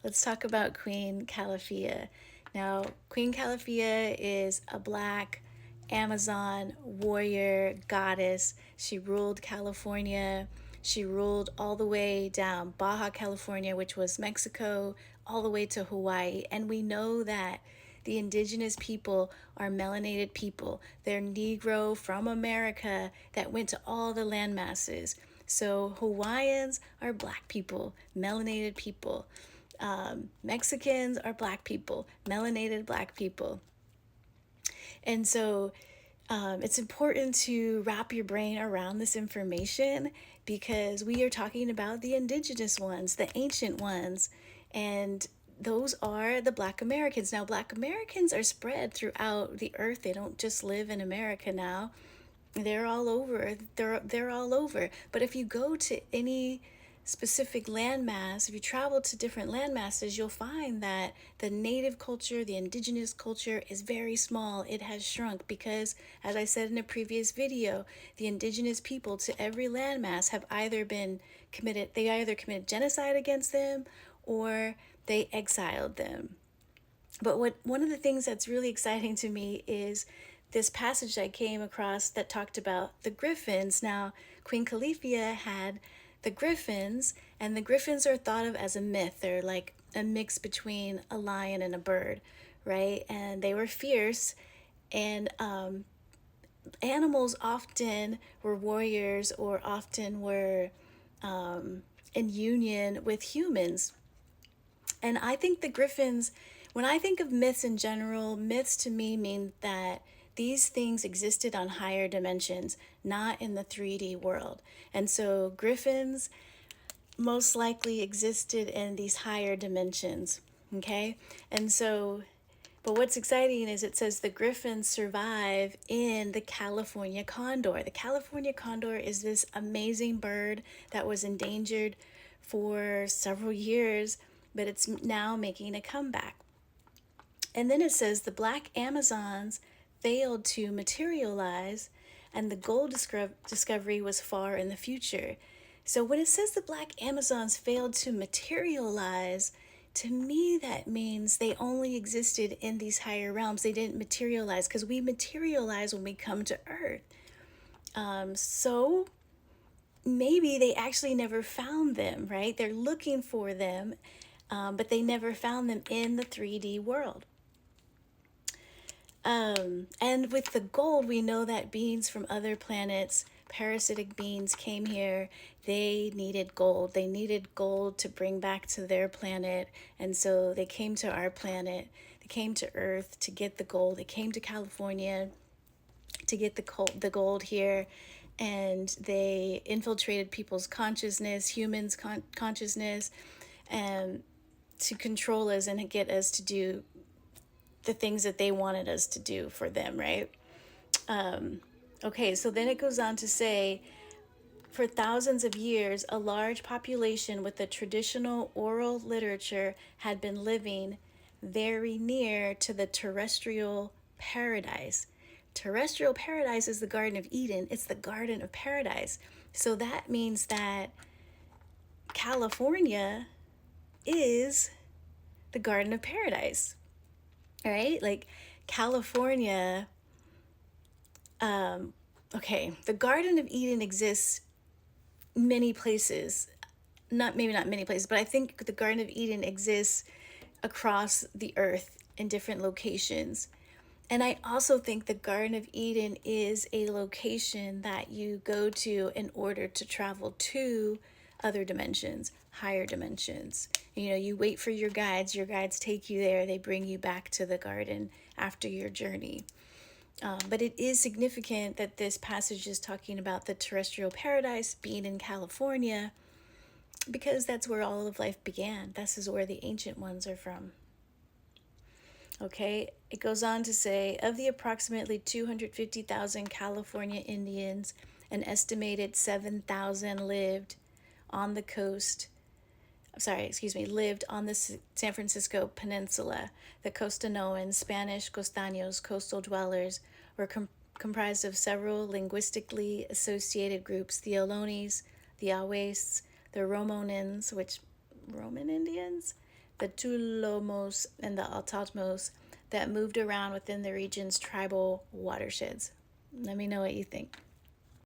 let's talk about Queen Califia. Now, Queen Califia is a black Amazon warrior goddess. She ruled California. She ruled all the way down Baja California, which was Mexico, all the way to Hawaii. And we know that the indigenous people are melanated people. They're Negro from America that went to all the land masses. So Hawaiians are black people, melanated people. Mexicans are black people, melanated black people. And so it's important to wrap your brain around this information because we are talking about the indigenous ones, the ancient ones, and those are the Black Americans. Now, Black Americans are spread throughout the earth. They don't just live in America now. They're all over. They're all over. But if you go to any specific landmass, if you travel to different landmasses, you'll find that the native culture, the indigenous culture is very small. It has shrunk because, as I said in a previous video, the indigenous people to every landmass have either been committed, they either committed genocide against them or they exiled them. But one of the things that's really exciting to me is this passage I came across that talked about the Griffins. Now, Queen Califia had the Griffins, and the Griffins are thought of as a myth. They're like a mix between a lion and a bird, right? And they were fierce, and animals often were warriors or often were in union with humans. And I think the Griffins, when I think of myths in general, myths to me mean that these things existed on higher dimensions, not in the 3D world. And so Griffins most likely existed in these higher dimensions, okay? And so, but what's exciting is it says the Griffins survive in the California condor. The California condor is this amazing bird that was endangered for several years, but it's now making a comeback. And then it says the black Amazons failed to materialize and the gold discovery was far in the future. So when it says the black Amazons failed to materialize, to me that means they only existed in these higher realms. They didn't materialize because we materialize when we come to Earth. So maybe they actually never found them, right? They're looking for them, but they never found them in the 3D world. And with the gold, we know that beings from other planets, parasitic beings, came here. They needed gold. They needed gold to bring back to their planet. And so they came to our planet. They came to Earth to get the gold. They came to California to get the gold here. And they infiltrated people's consciousness, humans' consciousness, and to control us and get us to do the things that they wanted us to do for them, right? Okay, so then it goes on to say, for thousands of years, a large population with a traditional oral literature had been living very near to the terrestrial paradise. Terrestrial paradise is the Garden of Eden. It's the Garden of Paradise. So that means that California is the Garden of Paradise. All right, like California. Okay, the Garden of Eden exists many places. Not many places, but I think the Garden of Eden exists across the earth in different locations. And I also think the Garden of Eden is a location that you go to in order to travel to other dimensions, higher dimensions. You know, you wait for your guides take you there, they bring you back to the garden after your journey. But it is significant that this passage is talking about the terrestrial paradise being in California because that's where all of life began. This is where the ancient ones are from. Okay, it goes on to say, of the approximately 250,000 California Indians, an estimated 7,000 lived on the San Francisco Peninsula. The Costanoans, Spanish costaños, coastal dwellers, were comprised of several linguistically associated groups: the Ohlone, the Awais, the Roman Indians, the Tulomos, and the Altatmos that moved around within the region's tribal watersheds. Let me know what you think.